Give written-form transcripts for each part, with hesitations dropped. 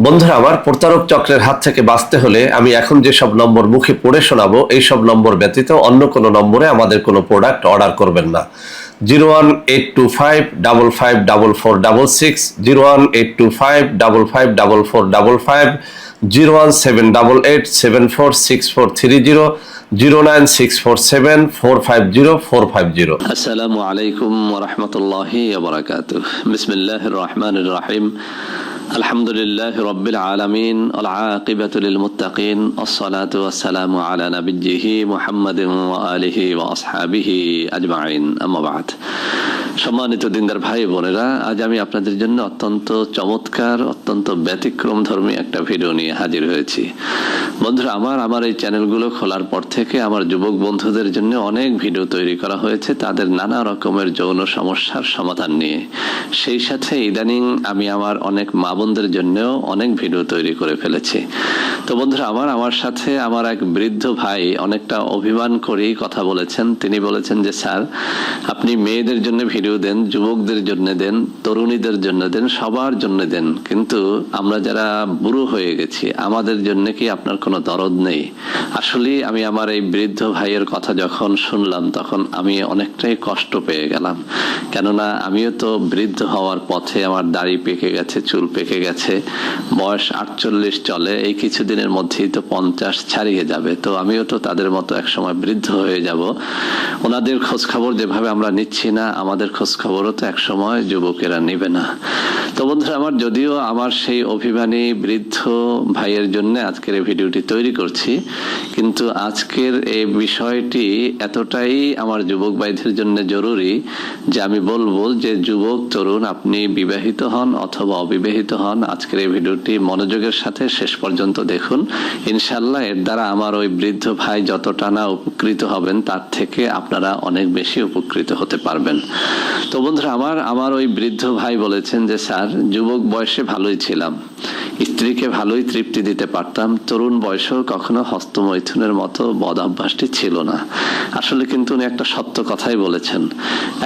বন্ধুরা আমার, প্রতারক চক্রের হাত থেকে বাঁচতে হলে আমি এখন যেসব নম্বর মুখে পড়ে শোনাবো এই সব নম্বর ব্যতীত অন্য কোনো নম্বরে আমাদের কোনো প্রোডাক্ট অর্ডার করবেন না। 01825554466, 01825554455, 01788746430, 09647450450। আসসালামু আলাইকুম ওয়া রাহমাতুল্লাহি ওয়া বারাকাতুহু। বিসমিল্লাহির রহমানির রহিম। আলহামদুলিল্লাহি রাব্বিল আলামিন ওয়াল আকিবাতু লিল মুত্তাকিন ওয়াসসালাতু ওয়াসসালামু আলা নাবিয়্যিহি মুহাম্মাদিন ওয়া আলিহি ওয়া আসহাবিহি আজমাইন, আম্মা বা'দ। সম্মানিত দিনদার ভাই বোনেরা, আজ আমি আপনাদের জন্য অত্যন্ত চমৎকার, অত্যন্ত ব্যতিক্রম ধর্মী একটা ভিডিও নিয়ে হাজির হয়েছি। বন্ধুরা আমার এই চ্যানেলগুলো খোলার পর থেকে আমার যুবক বন্ধুদের জন্য অনেক ভিডিও তৈরি করা হয়েছে তাদের নানা রকমের যৌন সমস্যার সমাধান নিয়ে। সেই সাথে ইদানিং আমি আমার অনেক মা বোনদের জন্যও অনেক ভিডিও তৈরি করে ফেলেছি। তো বন্ধুরা আমার সাথে আমার এক বৃদ্ধ ভাই অনেকটা অভিমান করেই কথা বলেছেন। তিনি বলেছেন যে স্যার, আপনি মেয়েদের জন্য ভিডিও দেন, যুবকদের জন্য দেন, তরুণীদের জন্য দেন, সবার জন্য দেন, কিন্তু আমরা যারা বুড়ো হয়ে গেছি আমাদের জন্য কি আপনার কোনো দরদ নেই? আসলে আমি আমার এই বৃদ্ধ ভাইয়ের কথা যখন শুনলাম তখন আমি অনেকটাই কষ্ট পেয়ে গেলাম। কেননা আমিও তো বৃদ্ধ হওয়ার পথে, আমার দাড়ি পেকে গেছে, চুল পেকে গেছে, বয়স 48 চলে, এই কিছুদিনের মধ্যেই তো 50 ছাড়িয়ে যাবে। তো আমিও তো তাদের মতো একসময় বৃদ্ধ হয়ে যাব। ওনাদের খোঁজ খবর যেভাবে আমরা নিচ্ছি না, আমাদের খোঁজ খবরও তো একসময় যুবকেরা নেবে না। তো বন্ধুরা আমার, যদিও আমার সেই অভিমানী বৃদ্ধ ভাইয়ের জন্য আজকের এই ভিডিওটি তৈরি করছি, কিন্তু আজকের এই বিষয়টি এতটাই আমার যুবক ভাইদের জন্য জরুরি যে আমি বলবো যে যুবক তরুণ, আপনি বিবাহিত হন অথবা অবিবাহিত হন, আজকের এই ভিডিওটি মনোযোগের সাথে শেষ পর্যন্ত দেখুন। ইনশাআল্লাহ এর দ্বারা আমার ওই বৃদ্ধ ভাই যতটা না উপকৃত হবেন তার থেকে আপনারা অনেক বেশি উপকৃত হতে পারবেন। তো বন্ধুরা আমার ওই বৃদ্ধ ভাই বলেছেন যে স্যার, যুবক বয়সে ভালোই ছিলাম, স্ত্রীকে ভালোই তৃপ্তি দিতে পারতাম, তরুণ বয়সেও কখনো হস্তমৈথুনের মতো বদ অভ্যাসটি ছিল না। আসলে কিন্তু উনি একটা সত্য কথাই বলেছেন।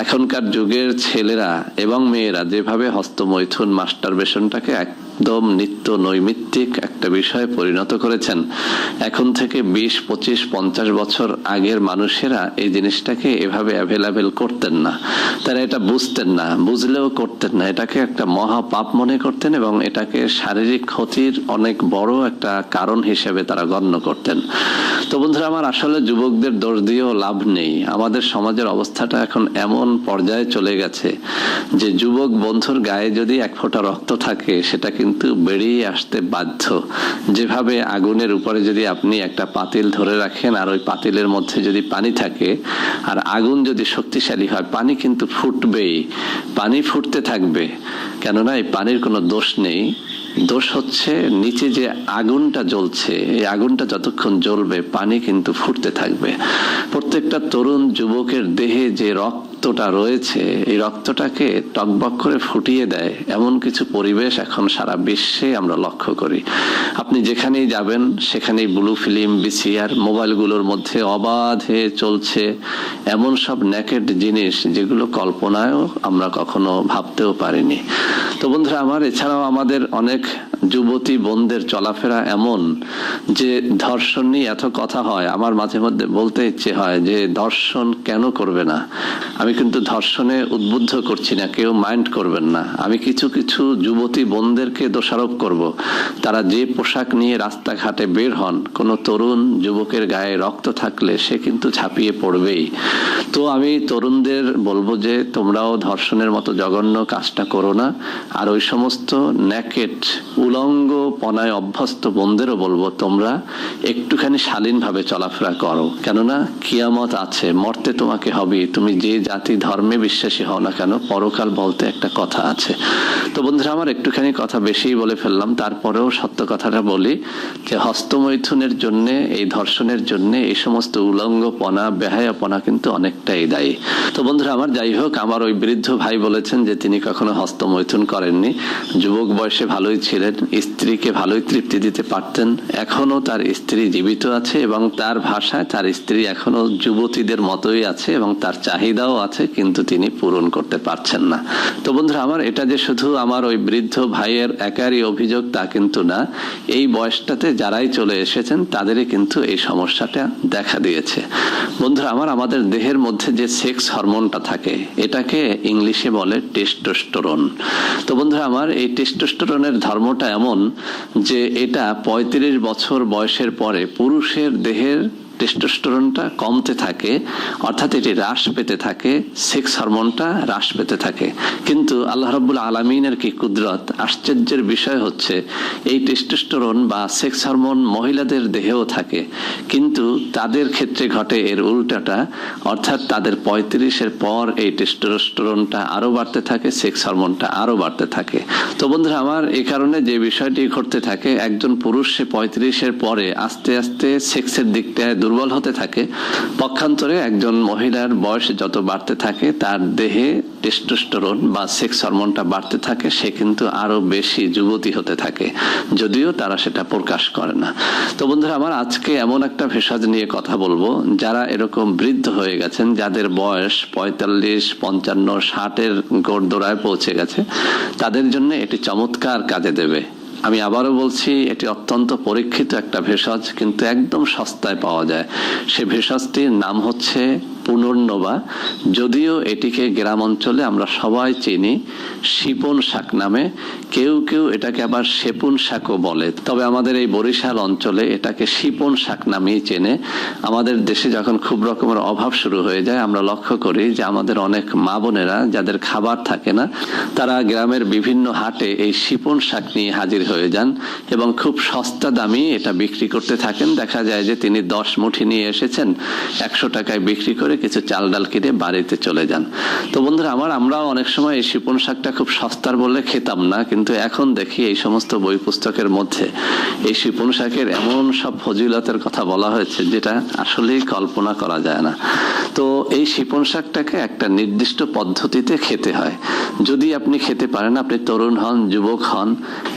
এখনকার যুগের ছেলেরা এবং মেয়েরা যেভাবে হস্তমৈথুন, মাস্টারবেশনটাকে একদম নিত্য নৈমিত্তিক একটা বিষয়ে পরিণত করেছেন, এখন থেকে 20, 25, 50 বছর আগের মানুষেরা এই জিনিসটাকে এভাবে অ্যাভেলেবেল করতেন না। তারা এটা বুঝতেন না, বুঝলেও করতেন না, এটাকে একটা মহা পাপ মনে করতেন এবং এটাকে শারীরিক ক্ষতির অনেক বড় একটা কারণ হিসেবে তারা গণ্য করতেন। তো বন্ধুরা আমার, আসলে যুবকদের দোষ দিয়েও লাভ নেই। আমাদের সমাজের অবস্থাটা এখন এমন পর্যায়ে চলে গেছে যে যুবক বন্ধুর গায়ে যদি এক ফোঁটা রক্ত থাকে সেটা কিন্তু বেরিয়ে আসতে বাধ্য। যেভাবে আগুনের উপরে যদি আপনি একটা পাতিল ধরে রাখেন আর ওই পাতিলের মধ্যে যদি পানি থাকে আর আগুন যদি শক্তিশালী হয়, পানি কিন্তু ফুটবেই, পানি ফুটতে থাকবে। কেননা এই পানির কোনো দোষ নেই, দোষ হচ্ছে নিচে যে আগুনটা জ্বলছে, এই আগুনটা যতক্ষণ জ্বলবে পানি কিন্তু ফুটতে থাকবে। প্রত্যেকটা তরুণ যুবকের দেহে যে রক্তটা রয়েছে, এই রক্তটাকে টকবক করে ফুটিয়ে দেয় এমন কিছু পরিবেশ এখন সারা বিশ্বে আমরা লক্ষ্য করি। আপনি যেখানেই যাবেন সেখানেই ব্লু ফিল্ম, বিসিআর, মোবাইলগুলোর মধ্যে অবাধে চলছে এমন সব নেকেড জিনিস যেগুলো কল্পনায়ও আমরা কখনো ভাবতেও পারিনি। তো বন্ধুরা আমার, এছাড়াও আমাদের অনেক যুবতী বোনদের চলাফেরা এমন যে ধর্ষণ নিয়ে এত কথা হয়, আমার মাঝে মধ্যে বলতে ইচ্ছে হয় যে ধর্ষণ কেন করবে না। আমি কিন্তু ধর্ষণে উদ্বুদ্ধ করছি না, কেউ মাইন্ড করবেন না। আমি কিছু কিছু যুবতী বোনদেরকে দোষারোপ করব। তারা যে পোশাক নিয়ে রাস্তাঘাটে বের হন, কোনো তরুণ যুবকের গায়ে রক্ত থাকলে সে কিন্তু ঝাঁপিয়ে পড়বেই। তো আমি তরুণদের বলবো যে তোমরাও ধর্ষণের মতো জঘন্য কাজটা করো না। আর ওই সমস্ত নেকেট উলঙ্গ পনায় অভ্যস্ত বোনদেরও বলবো তোমরা একটুখানি শালীনভাবে চলাফেরা করো। কেননা কিয়ামত আছে, মরতে তোমাকে হবে। তুমি যে জাতি ধর্মে বিশ্বাসী হও না কেন, পরকাল বলতে একটা কথা আছে। তো বন্ধুরা আমার, একটুখানি কথা বেশিই বলে ফেললাম, তারপরেও সত্য কথাটা বলি যে হস্তমৈথুনের জন্য, এই ধর্ষণের জন্য এই সমস্ত উলঙ্গপনা, বেহায়াপনা কিন্তু অনেকটাই দায়ী। তো বন্ধুরা আমার, যাই হোক, আমার ওই বৃদ্ধ ভাই বলেছেন যে তিনি কখনো হস্তমৈথুন করেননি, যুবক বয়সে ভালোই ছিলেন, স্ত্রীকে ভালোই তৃপ্তি দিতে পারতেন, এখনো তার স্ত্রী জীবিত আছে এবং তার ভাষায় তার স্ত্রী এখনো যুবতীদের মতোই আছে এবং তার চাহিদাও আছে, কিন্তু তিনি পূরণ করতে পারছেন না। তো বন্ধুরা আমার, এটা যে শুধু আমার ওই বৃদ্ধ ভাইয়ের একারই অভিযোগ তা কিন্তু না, এই বয়সটাতে যারাই চলে এসেছেন তাদেরই কিন্তু এই সমস্যাটা দেখা দিয়েছে। বন্ধুরা আমার, আমাদের দেহের মধ্যে যে সেক্স হরমোনটা থাকে এটাকে ইংলিশে বলে টেস্টোস্টেরন। তো বন্ধুরা আমার, এই টেস্টোস্টেরনের ধর্মটা এমন যে এটা 35 বছর বয়সের পরে পুরুষের দেহের টেস্টোস্টেরনটা কমতে থাকে, অর্থাৎ এটি হ্রাস পেতে থাকে, সেক্স হরমোনটা হ্রাস পেতে থাকে। কিন্তু আল্লাহ রাব্বুল আলামিনের কি কুদরত, আশ্চর্যের বিষয় হচ্ছে এই টেস্টোস্টেরন বা সেক্স হরমোন মহিলাদের দেহেও থাকে, কিন্তু তাদের ক্ষেত্রে ঘটে এর উল্টাটা, অর্থাৎ তাদের 35-এর পর এই টেস্টোস্টেরনটা আরো বাড়তে থাকে, সেক্স হরমোনটা আরো বাড়তে থাকে। তো বন্ধুরা আমার, এই কারণে যে বিষয়টি ঘটতে থাকে, একজন পুরুষ সে 35-এর পরে আস্তে আস্তে সেক্সের দিকটায় দুর্বল হতে থাকে। পক্ষান্তরে একজন মহিলার বয়স যত বাড়তে থাকে তার দেহে টেস্টোস্টেরন বা সেক্স হরমোনটা বাড়তে থাকে, সে কিন্তু আরো বেশি যুবতী হতে থাকে, যদিও তারা সেটা প্রকাশ করে না। তো বন্ধুরা আমার, আজকে এমন একটা ভেষজ নিয়ে কথা বলবো, যারা এরকম বৃদ্ধ হয়ে গেছেন, যাদের বয়স 45, 55, 60-এর গোড়দোড়ায় পৌঁছে গেছে, তাদের জন্য এটি চমৎকার কাজে দেবে। আমি আবারও বলছি, এটি অত্যন্ত পরীক্ষিত একটা ভেষজ, কিন্তু একদম সস্তায় পাওয়া যায়। সে ভেষজটির নাম হচ্ছে পুনর্নবা, যদিও এটিকে গ্রাম অঞ্চলে আমরা সবাই চিনি শিপন শাক নামে, কেউ কেউ এটাকে আবার সেপুন শাকও বলে, তবে আমাদের এই বরিশাল অঞ্চলে এটাকে শিপন শাক নামেই চেনে। আমাদের দেশে যখন খুব রকমের অভাব শুরু হয়ে যায়, আমরা লক্ষ্য করি যে আমাদের অনেক মা বোনেরা যাদের খাবার থাকে না, তারা গ্রামের বিভিন্ন হাটে এই শিপন শাক নিয়ে হাজির হয়ে যান এবং খুব সস্তা দামি এটা বিক্রি করতে থাকেন। দেখা যায় যে তিনি 10 মুঠি নিয়ে এসেছেন, 100 টাকায় বিক্রি করে কিছু চাল ডাল কিনে বাড়িতে চলে যান। তো বন্ধুরা আমার, আমরাও অনেক সময় এই শিপন শাকটা খুব সস্তার বলে খেতাম না, কিন্তু এখন দেখি এই সমস্ত বই পুস্তকের মধ্যে এই শিপন শাকের এমন সব ফজিলতের কথা বলা হয়েছে যেটা আসলেই কল্পনা করা যায় না। তো এই শিপন শাকটাকে একটা নির্দিষ্ট পদ্ধতিতে খেতে হয়। যদি আপনি খেতে পারেন, আপনি তরুণ হন, যুবক হন,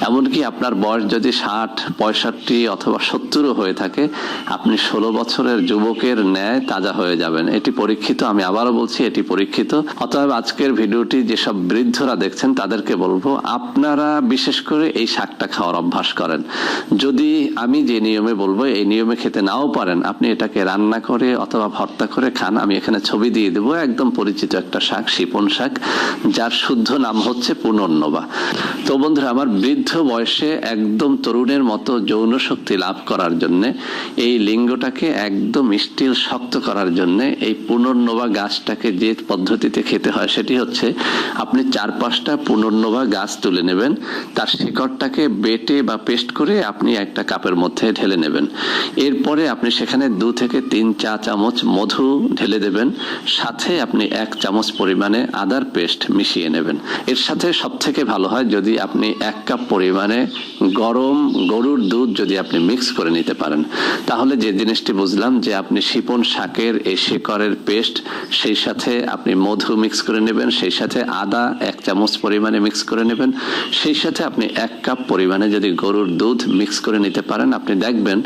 এমনকি আপনার বয়স যদি 60, 65 অথবা 70 হয়ে থাকে, আপনি 16 বছরের যুবকের ন্যায় তাজা হয়ে যাবেন। এটি পরীক্ষিত, আমি আবারও বলছি এটি পরীক্ষিত। অতএব আজকের ভিডিওটি যেসব বৃদ্ধরা দেখছেন তাদেরকে বলবো, আপনারা বিশেষ করে এই শাকটা খাওয়ার অভ্যাস করেন। যদি আমি যে নিয়মে বলবো এই নিয়মে খেতে নাও পারেন, আপনি এটাকে রান্না করে অথবা ভর্তা করে খান। আমি এখানে ছবি দিয়ে দেবো, একদম পরিচিত একটা শাক, শিপন শাক, যার শুদ্ধ নাম হচ্ছে পুনর্নবা। তো বন্ধুরা আমার, বৃদ্ধ বয়সে একদম তরুণের মতো যৌন শক্তি লাভ করার জন্য, এই লিঙ্গটাকে একদম স্টিল শক্ত করার জন্য এই পুনর্নবা গাছটাকে যে পদ্ধতিতে খেতে হয় সেটি হচ্ছে, আপনি 4-5টা পুনর্নবা গাছ তুলে নেবেন, তার শিকড়টাকে বেটে বা পেস্ট করে আপনি একটা কাপের মধ্যে ঢেলে নেবেন। এরপরে আপনি সেখানে 2 থেকে 3 চা চামচ মধু ঢেলে দেবেন, সাথে আপনি 1 চামচ পরিমাণে আদার পেস্ট মিশিয়ে নেবেন। এর সাথে সব থেকে ভালো হয় যদি আপনি 1 কাপ পরিমাণে গরম গরুর দুধ যদি আপনি মিক্স করে নিতে পারেন, তাহলে যে জিনিসটি বুঝলাম যে আপনি শিপন শাকের এই শিকড়ের পেস্ট, সেই সাথে আপনি মধু মিক্স করে নেবেন, সেই সাথে আদা 1 চামচ পরিমাণে মিক্স করে নেবেন, সেই সাথে আপনি 1 কাপ পরিমাণে যদি গরুর দুধ মিক্স করে নিতে পারেন, আপনি দেখবেন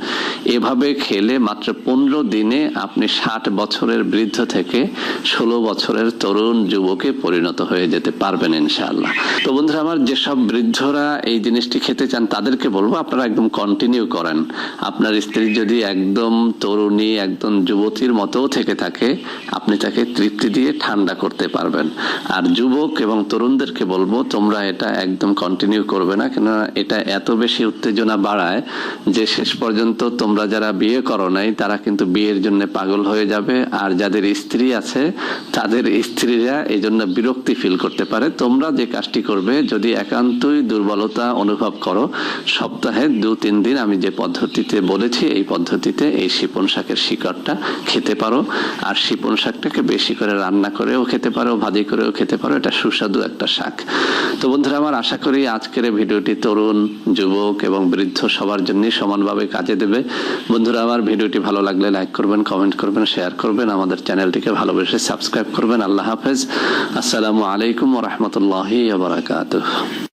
এভাবে খেলে মাত্র 15 দিনে আপনি 60 বছরের বৃদ্ধ থেকে 16 বছরের তরুণ যুবকে পরিণত হয়ে যেতে পারবেন ইনশাআল্লাহ। তো বন্ধুরা আমার, যেসব বৃদ্ধরা এই জিনিসটি খেতে চান তাদেরকে বলবো আপনারা একদম কন্টিনিউ করেন। আপনার স্ত্রী যদি একদম তরুণী, একদম যুবতীর মতো থেকে থাকে, আপনি তাকে তৃপ্তি দিয়ে ঠান্ডা করতে পারবেন। আর যুবক এবং তরুণদেরকে বলবো, তোমরা এটা একদম কন্টিনিউ করবে না, কেননা এটা এত বেশি উত্তেজনা বাড়ায় যে শেষ পর্যন্ত তোমরা যারা বিয়ে করো নাই তারা কিন্তু বিয়ের জন্য পাগল হয়ে যাবে, আর যাদের স্ত্রী আছে তাদের স্ত্রীরা এই জন্য বিরক্তি ফিল করতে পারে। তোমরা যে কাজটি করবে, যদি একান্তই দুর্বলতা অনুভব করো, সপ্তাহে 2-3 দিন আমি যে পদ্ধতিতে বলেছি এই পদ্ধতিতে এই শিপন শাকের শিকড়টা খেতে পারো, আর শিপন শাকটাকে বেশি করে রান্না করেও খেতে পারো, ভাজি করেও খেতে পারো। এটা সুস্বাদু একটা শাক। তো বন্ধুরা আমার, আশা করি আজকের ভিডিওটি তরুণ, যুবক এবং বৃদ্ধ সবার জন্য সমানভাবে কাজে দেবে। বন্ধুরা আমার, ভিডিওটি ভালো লাগলে লাইক করবেন, কমেন্ট করবেন, শেয়ার করবেন, আমাদের চ্যানেলটিকে ভালোবেসে সাবস্ক্রাইব করবেন। আল্লাহ হাফেজ। আসসালামু আলাইকুম ওয়া রাহমাতুল্লাহি ওয়া বারাকাতুহু।